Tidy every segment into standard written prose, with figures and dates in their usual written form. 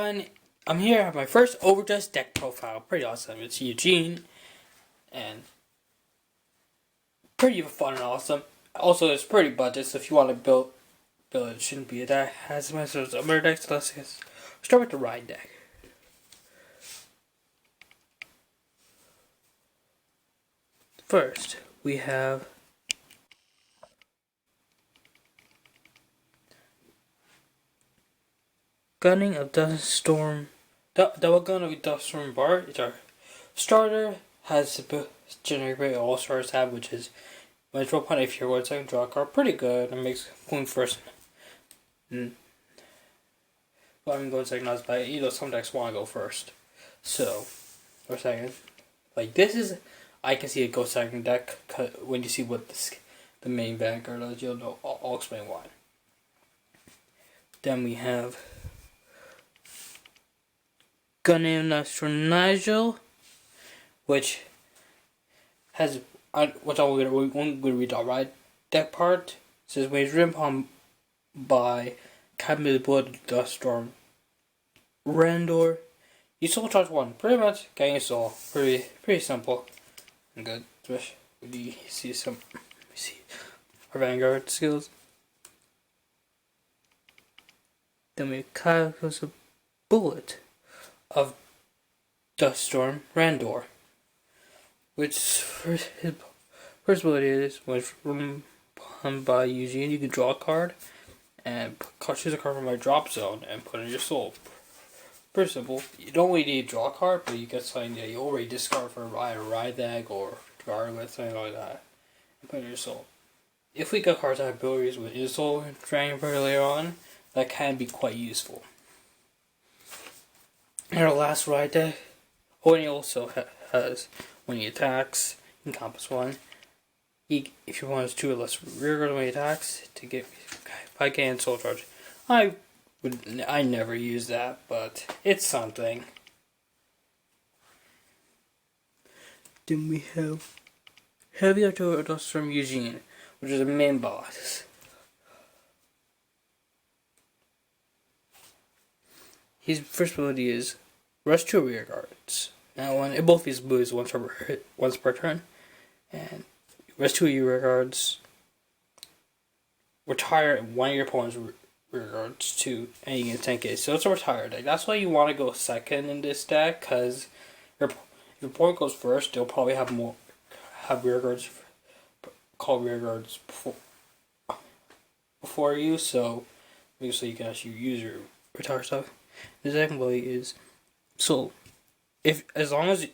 everyone, I'm here at my first overdressed deck profile. Pretty awesome. It's Eugene, and pretty fun and awesome. Also, it's pretty budget, so if you want to build it shouldn't be a deck. Has my sort of other decks. Let's start with the ride deck. First, we have Gunning of Duststorm. Double Gun of Duststorm Bar. It's our starter. Has the generate all stars have, which is when it's roll point if you're 1 second draw a card. Pretty good. It makes going first. Well, I'm going second, not by some decks want to go first. So, or second. Like this is, I can see it go second deck when you see what the main vanguard does. You'll know. I'll explain why. Then we have Gunning for Nigel, which has which I'm gonna read the right deck part. It says when it's written upon by Captain Blood Duststorm Randor, you soul charge 1. Pretty much getting a soul. Pretty simple and good. Especially when you see our vanguard skills. Then we have a bullet of Duststorm Randor, which his first ability is when it's run by Eugene, you can draw a card and choose a card from my drop zone and put it in your soul. Pretty simple. You don't really need to draw a card, but you get something that you already discard for a ride deck or guard with, something like that, and put it in your soul. If we got cards that have abilities with your soul and Dragon Bird later on, that can be quite useful. And our last ride deck, he also has when he attacks, Encompass 1. If you want 2 or less rear guard when he attacks to get 5k and soul charge. I never use that, but it's something. Then we have Heavy Artillery Dust from Eugene, which is a main boss. His first ability is Rush 2 rear guards. Now, both these abilities once per turn, and Rush 2 rear guards. Retire 1 of your opponent's rear guards to and you get 10k. So it's a retire deck. That's why you want to go second in this deck, because if your opponent goes first, they'll probably have rear guards called rear guards before you. So you can actually use your retire stuff. The second ability is and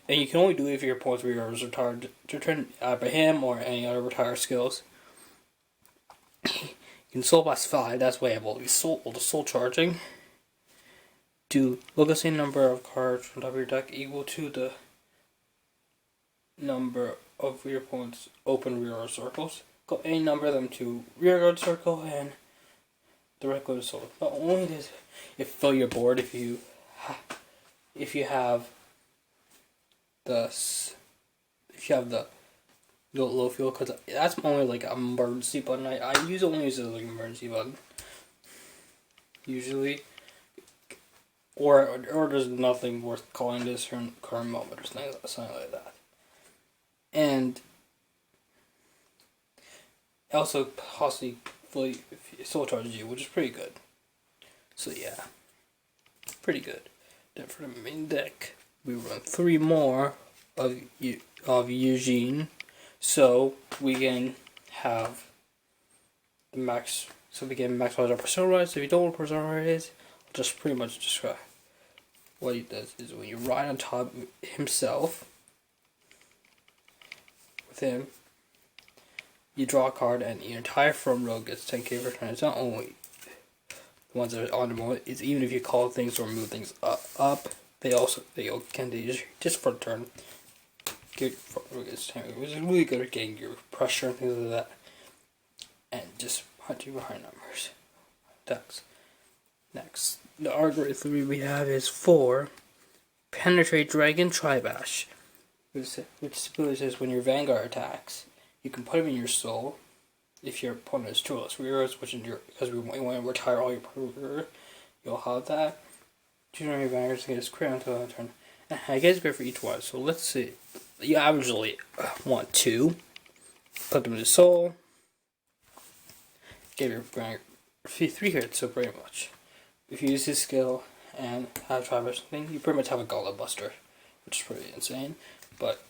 you can only do it if your opponent's rear guard is retired to turn by him or any other retire skills. You can soul blast 5. That's why I have all the soul charging. Do look at the same number of cards from top of your deck equal to the number of your opponent's open rear guard circles. Go any number of them to rear guard circle and the rest go to soul. Not only does it fill your board if you have the low fuel, because that's only like an emergency button. I only use it as like an emergency button usually, or there's nothing worth calling this current moment or something like that. And also possibly fully soul charges you, which is pretty good. So yeah, pretty good. Then for the main deck, we run 3 more of Eugene, so we can have the max. So we can maximize our persona ride. So if you don't know what persona ride is, I'll just pretty much describe what he does. Is when you ride on top of himself, with him, you draw a card and your entire front row gets 10k per turn. It's not only the ones that are on the moment. It's even if you call things or move things up. They can just for a turn. It was really good at getting your pressure and things like that, and just punching behind numbers. Next, the Argorith 3 we have is 4 Penetrate Dragon Tribash, which simply says when your Vanguard attacks, you can put him in your soul. If your opponent is 2 less rears, which in because we want to retire all your rear, you'll have that. choose one of your vanguards to get his crit until end turn. And I guess great for each one. So let's see. You averagely want 2. Put them into soul. Give your vanguard 3 hits, so pretty much. If you use his skill and have Traverse thing, you pretty much have a Gauntlet Buster, which is pretty insane. But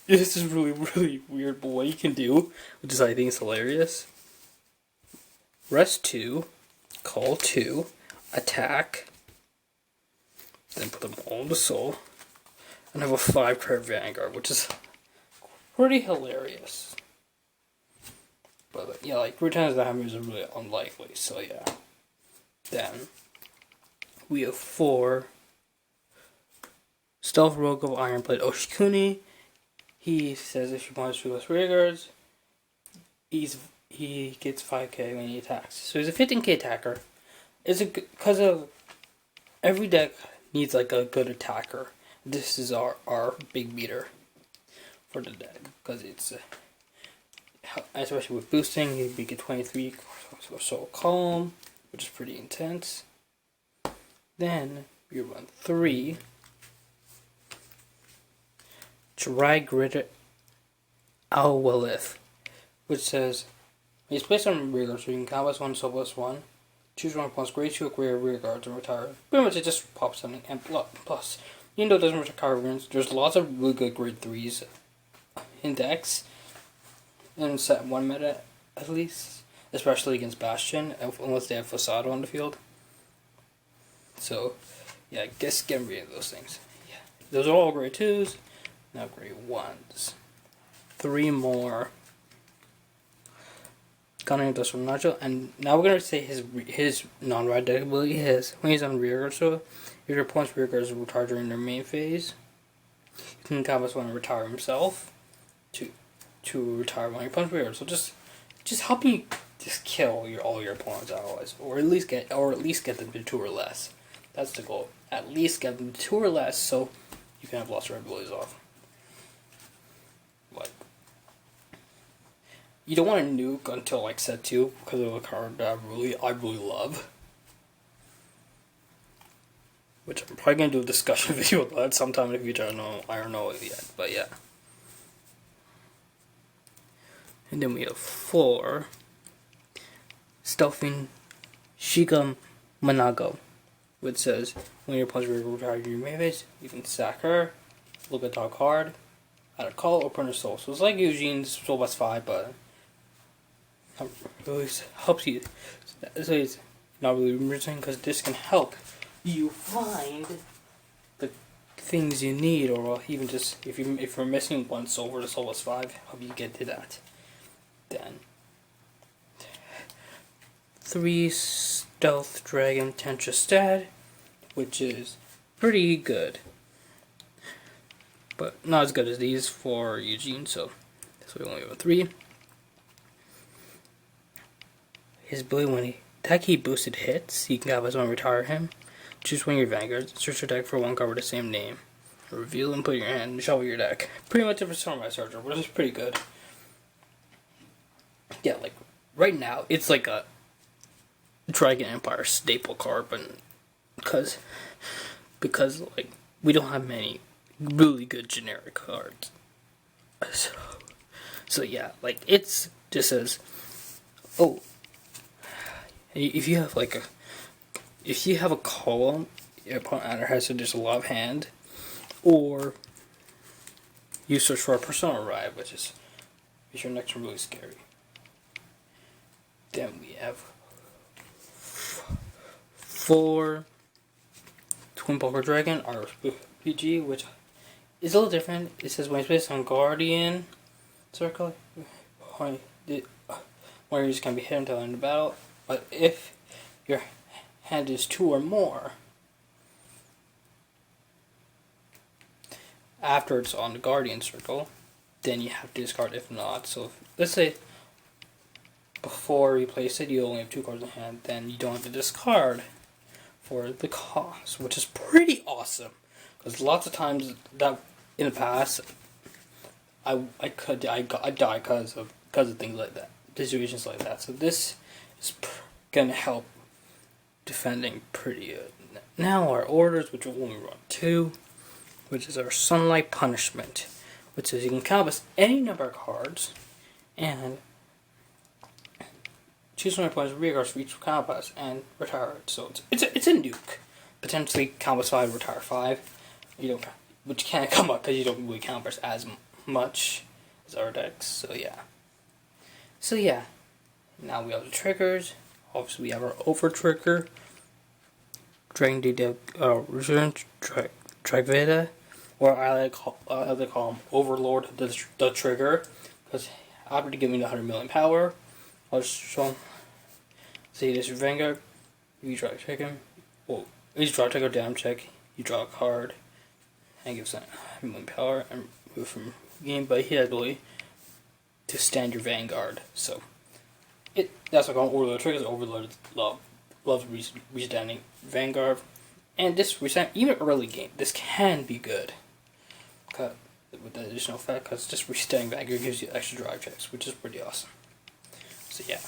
this is really weird, but what you can do, which is I think is hilarious. Rest 2, call 2, attack, then put them all into soul, and have a 5 card vanguard, which is pretty hilarious. But yeah, like 3 times that happens is really unlikely, so yeah. Then we have 4 Stealth Rogue of Ironblade Oshikuni. He says if you punch 2 less rear guards, he gets 5k when he attacks. So he's a 15k attacker. It's because of every deck needs like a good attacker. This is our big beater for the deck because it's especially with boosting, he get 23 so calm, which is pretty intense. Then you run 3 Dry Grit Alwelith, which says he's placed on rear guard, so you can combat 1 so +1. Choose one plus grade 2 acquire rear guards and retire. Pretty much it just pops something and plus. Even though it doesn't retire runes, there's lots of really good grade 3s in decks. In set 1 meta at least. Especially against Bastion, unless they have Facade on the field. So yeah, I guess get rid of those things. Yeah. Those are all grade 2s. Now grade 1s. 3 more Gunning Dust from Nacho, and now we're gonna say his non-ride deck ability is when he's on rear guard. So if your opponent's rear guards retire during their main phase, you can combat one and retire himself to retire one of your opponent's rear guard. So just helping you just kill all your opponent's allies, or at least get them to 2 or less. That's the goal. At least get them to 2 or less, so you can have lots of abilities off. Like, you don't want to nuke until like set 2 because of a card that I really love. Which I'm probably gonna do a discussion video about that sometime in the future. I don't know it yet, but yeah. And then we have 4 Stealthing Shigam Manago, which says when your opponent's retire your main phase, you can sack her, look at top card, add a call, or put her soul. So it's like Eugene's soul +5, but it really helps you. So it's not really interesting because this can help you find the things you need, or even just if you're missing 1 soul for the soul +5, help you get to that. Then 3 Stealth Dragon Tentra Stat, which is pretty good, but not as good as these for Eugene, so we only have a 3. His ability when he boosted hits, you can have someone retire him. Choose one of your vanguards, search your deck for 1 card with the same name. Reveal and put your hand and shuffle your deck. Pretty much a Persona Searcher, which is pretty good. Yeah, like right now it's like a Dragon Empire staple card, but because like we don't have many really good generic cards. So yeah, like it's just says, oh, if you have a column, your opponent either has to just a lot of hand, or you search for a Persona Ride, which is your next one really scary. Then we have 4 Twin Poker Dragon RPG, which is a little different. It says when it's based on Guardian Circle, one of yours can be hit until the end of battle. But if your hand is 2 or more, after it's on the Guardian Circle, then you have to discard. If not, so let's say before you place it, you only have 2 cards in hand, then you don't have to discard for the cost, which is pretty awesome. Because lots of times that in the past, I die because of things like that, situations like that. So this is gonna help defending pretty good. now our orders, which will only run 2, which is our Sunlight Punishment, which says you can compass any number of cards and choose 20 points of rear cards for each compass and retire it. So it's a nuke. Potentially compass 5, retire 5. You don't, which can't come up because you don't really compass as much as our decks. So yeah. Now we have the triggers. Obviously we have our over trigger. Dragon D Return Tragveda, or I like to call him Overlord the trigger, because after giving the 100 million power, I'll just show him. See, this is Vanguard. You draw a check him. Well, you draw a trigger down check. You draw a card, and gives 100 million power and move from game. But he has ability to stand your Vanguard. So that's what I call Overlord triggers. Overlord loves restanding Vanguard, and this restand even early game. This can be good. With the additional effect, because just restanding Vanguard gives you extra drive checks, which is pretty awesome. So yeah,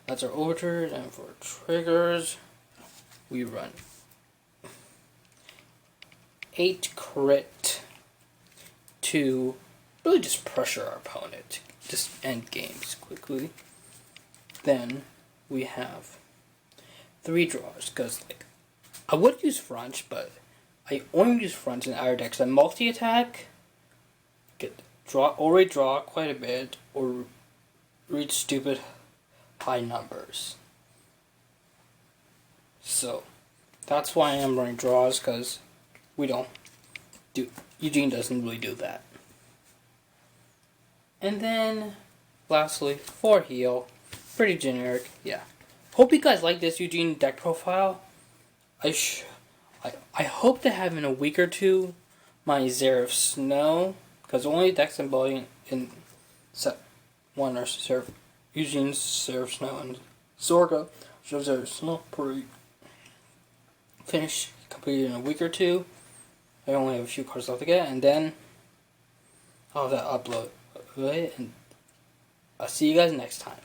that's our overture. And for triggers, we run 8 crit to really just pressure our opponent, just end games quickly. Then we have 3 draws, because I would use French, but I only use French in our decks. I multi-attack, already draw quite a bit, or reach stupid high numbers. So that's why I'm running draws, because Eugene doesn't really do that. And then lastly, for heal, pretty generic, yeah. Hope you guys like this Eugene deck profile. I hope to have in a week or two my Zerif Snow, because only decks I'm building in set 1 are Eugene's Zerif Snow and Zorga. So Zerif Snow pretty completed in a week or two. I only have a few cards left to get, and then I'll have that upload. And I'll see you guys next time.